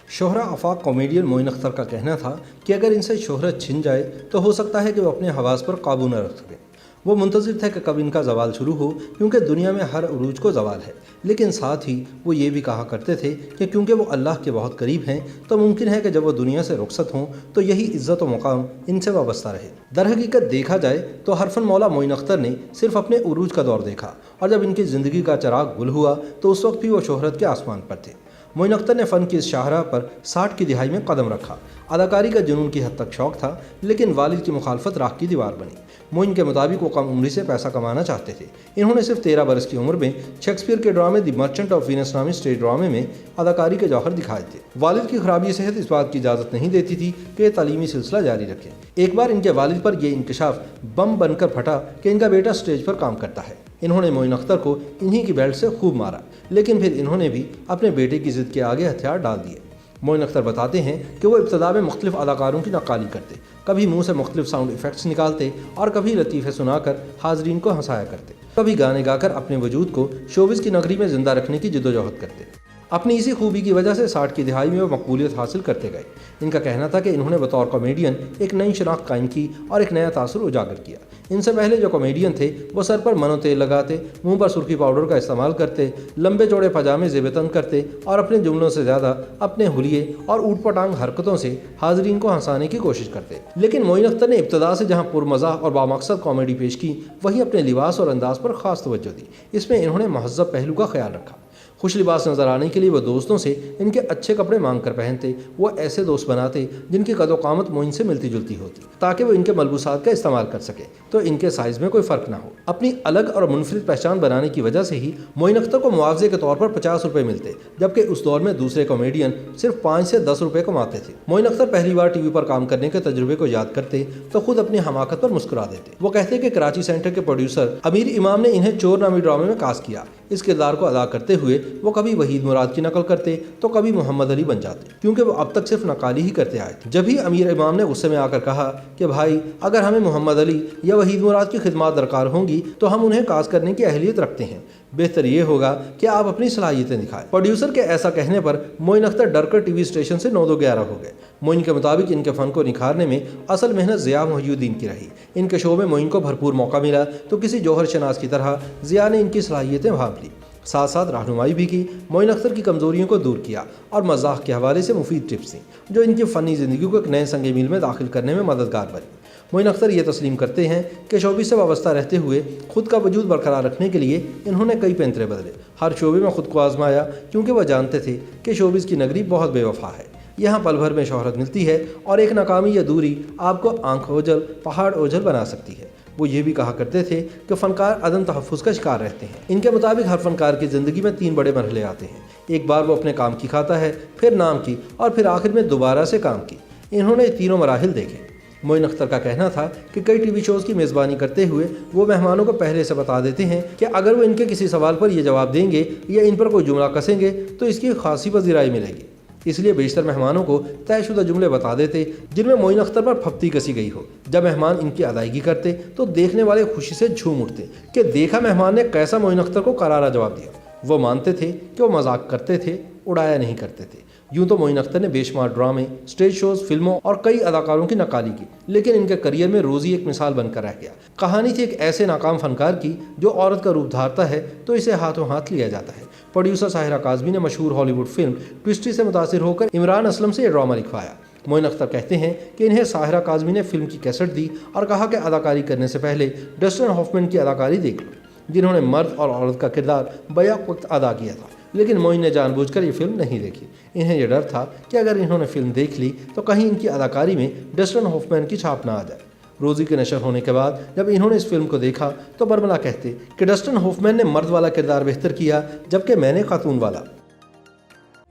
शोहरा आफाक comedian Moin Akhtar का कहना था कि अगर इनसे शोहरत छिन जाए तो हो सकता है कि वो अपने हवास पर काबू न रख सकें। वो मुंतज़िर थे कि कब इनका ज़वाल शुरू हो, क्योंकि दुनिया में हर उरूज को ज़वाल है। लेकिन साथ ही वो ये भी कहा करते थे कि क्योंकि वो अल्लाह के बहुत करीब हैं तो मुमकिन है कि जब वो दुनिया से रुखसत हों तो यही इज़्ज़त व मुकाम इनसे वाबस्ता रहे। दरहकीकत देखा जाए तो हरफन मौला मोइन अख्तर ने सिर्फ अपने उरूज का दौर देखा, और जब इनकी ज़िंदगी का चिराग गुल हुआ तो उस वक्त भी वो शोहरत के आसमान पर थे। मोइन अख्तर ने फ़न की इस शाहराह पर 60 की दिहाई में कदम रखा। अदाकारी का जुनून की हद तक शौक था, लेकिन वालिद की मुखालफत राख की दीवार बनी। मोइन के मुताबिक वो कम उम्री से पैसा कमाना चाहते थे। इन्होंने सिर्फ 13 बरस की उम्र में शेक्सपियर के ड्रामे द मर्चेंट ऑफ वीनस नामी स्टेज ड्रामे में अदाकारी के जौहर दिखाए थे। वालिद की खराबी सेहत इस बात की इजाज़त नहीं देती थी कि ये तालीमी सिलसिला जारी रखें। एक बार इनके वालिद पर यह इंकशाफ बम बनकर फटा कि इनका बेटा स्टेज पर काम करता है। इन्होंने मोइन अख्तर को इन्हीं की बेल्ट से खूब मारा, लेकिन फिर इन्होंने भी अपने बेटे की ज़िद के आगे हथियार डाल दिए। मोइन अख्तर बताते हैं कि वो इब्तदा में मुख्तलिफ अदाकारों की नक्काली करते, कभी मुंह से मुख्तलिफ साउंड इफ़ेक्ट्स निकालते और कभी लतीफ़े सुनाकर हाजरीन को हंसाया करते, कभी गाने गाकर अपने वजूद को शोबिज़ की नगरी में ज़िंदा रखने की जद्दोजहद करते। अपनी इसी खूबी की वजह से 60 की दिहाई में वो मकबूलियत हासिल करते गए। इनका कहना था कि इन्होंने बतौर कॉमेडियन एक नई शनाख्त कायम की और एक नया तासुर उजागर किया। इनसे पहले जो कॉमेडियन थे वो सर पर मनो तेल लगाते, मुंह पर सुर्खी पाउडर का इस्तेमाल करते, लंबे चौड़े पजामे ज़ेबतन करते और अपने जुमलों से ज़्यादा अपने हुलिये और ऊटपटांग हरकतों से हाजरीन को हंसाने की कोशिश करते। लेकिन मोइन अख्तर ने इब्तदा से जहाँ पुरमज़ा और बामकसद कॉमेडी पेश की, वहीं अपने लिबास और अंदाज पर ख़ास तवज्जो दी। इसमें इन्होंने महज़ब पहलू का ख्याल रखा। खुश लिबास नज़र आने के लिए वो दोस्तों से इनके अच्छे कपड़े मांग कर पहनते। वो ऐसे दोस्त बनाते जिनकी कदो कामत मोइन से मिलती जुलती होती, ताकि वो इनके मलबूसात का इस्तेमाल कर सके तो इनके साइज़ में कोई फ़र्क ना हो। अपनी अलग और मुनफरिद पहचान बनाने की वजह से ही मोइन अख्तर को मुआवजे के तौर पर 50 रुपये मिलते, जबकि उस दौर में दूसरे कॉमेडियन सिर्फ 5 से 10 रुपये कमाते थे। मोइन अख्तर पहली बार टीवी पर काम करने के तजुर्बे को याद करते तो खुद अपनी हमाकत पर मुस्कुरा देते। वो कहते कि कराची सेंटर के प्रोड्यूसर अमीर इमाम ने इन्हें चोर नामी ड्रामे में कास्ट किया। इस किरदार को अदा करते हुए वो कभी वहीद मुराद की नकल करते तो कभी मोहम्मद अली बन जाते, क्योंकि वो अब तक सिर्फ नकाली ही करते आए थे। जब ही अमीर इमाम ने गुस्से में आकर कहा कि भाई, अगर हमें मोहम्मद अली या वहीद मुराद की खिदमत दरकार होंगी तो हम उन्हें कास्ट करने की अहलियत रखते हैं, बेहतर ये होगा कि आप अपनी सलाहियतें दिखाएं। प्रोड्यूसर के ऐसा कहने पर मोइन अख्तर डरकर टीवी स्टेशन से 9-2-11 हो गए। मोइन के मुताबिक इनके फ़न को निखारने में असल मेहनत ज़िया मुहियुद्दीन की रही। इनके शो में मोइन को भरपूर मौका मिला तो किसी जौहर शनास की तरह ज़िया ने इनकी सलाहियतें भांप ली, साथ साथ रहनुमाई भी की। मोइन अख्तर की कमज़ोरियों को दूर किया और मज़ाक के हवाले से मुफीद टिप्स दी, जो इनकी फ़नी ज़िंदगी को एक नए संगे मील में दाखिल करने में मददगार बनी। मोइन अख्तर ये तस्लीम करते हैं कि शोबे से वाबस्ता रहते हुए खुद का वजूद बरकरार रखने के लिए इन्होंने कई पैंतरे बदले। हर शोबे में खुद को आजमाया, क्योंकि वह जानते थे कि शोबिज़ की नगरी बहुत बेवफा है। यहाँ पल भर में शोहरत मिलती है और एक नाकामी या दूरी आपको आंख ओझल पहाड़ ओझल बना सकती है। वो ये भी कहा करते थे कि फ़नकार अदम तहफ़्फ़ुज़ का शिकार रहते हैं। इनके मुताबिक हर फ़नकार की ज़िंदगी में 3 बड़े मरहले आते हैं। एक बार वो अपने काम की खाता है, फिर नाम की और फिर आखिर में दोबारा से काम की। इन्होंने तीनों मराहिल देखे। मोइन अख्तर का कहना था कि कई टीवी शोज़ की मेज़बानी करते हुए वो मेहमानों को पहले से बता देते हैं कि अगर वो इनके किसी सवाल पर ये जवाब देंगे या इन पर कोई जुमला कसेंगे तो इसकी खासी पजीराई मिलेगी। इसलिए बेशतर मेहमानों को तयशुदा जुमले बता देते जिनमें मोइन अख्तर पर फप्ती कसी गई हो। जब मेहमान इनकी अदायगी करते तो देखने वाले खुशी से झूम उठते कि देखा मेहमान ने कैसा मोइन अख्तर को करारा जवाब दिया। वो मानते थे कि वो मजाक करते थे, उड़ाया नहीं करते थे। यूँ तो मोइन अख्तर ने बेशुमार ड्रामे, स्टेज शोज़, फिल्मों और कई अदाकारों की नकाली की, लेकिन इनके करियर में रोज़ी एक मिसाल बनकर रह गया। कहानी थी एक ऐसे नाकाम फनकार की जो औरत का रूप धारता है तो इसे हाथों हाथ लिया जाता है। प्रोड्यूसर साहिरा काज़मी ने मशहूर हॉलीवुड फिल्म ट्विस्टी से मुतासिर होकर इमरान असलम से यह ड्रामा लिखवाया। मोइन अख्तर कहते हैं कि इन्हें साहिरा काज़मी ने फिल्म की कैसेट दी और कहा कि अदाकारी करने से पहले डस्टिन हॉफमैन की अदाकारी देख लो, जिन्होंने मर्द और औरत का किरदार बैक वक्त अदा किया था। लेकिन मोइन ने जानबूझकर ये फिल्म नहीं देखी। इन्हें यह डर था कि अगर इन्होंने फिल्म देख ली तो कहीं इनकी अदाकारी में डस्टिन हॉफमैन की छाप ना आ जाए। रोज़ी के नशर होने के बाद जब इन्होंने इस फिल्म को देखा तो बरमला कहते कि डस्टिन हॉफमैन ने मर्द वाला किरदार बेहतर किया, जबकि मैंने खातून वाला।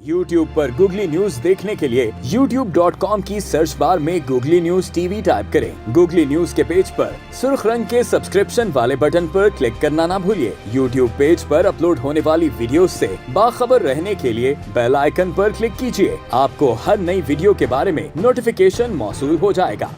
YouTube पर गूगली न्यूज देखने के लिए youtube.com की सर्च बार में गूगली न्यूज टीवी टाइप करें। गूगली न्यूज के पेज पर सुर्ख रंग के सब्सक्रिप्शन वाले बटन पर क्लिक करना ना भूलिए। YouTube पेज पर अपलोड होने वाली वीडियोस से बाखबर रहने के लिए बेल आइकन पर क्लिक कीजिए। आपको हर नई वीडियो के बारे में नोटिफिकेशन मौसूल हो जाएगा।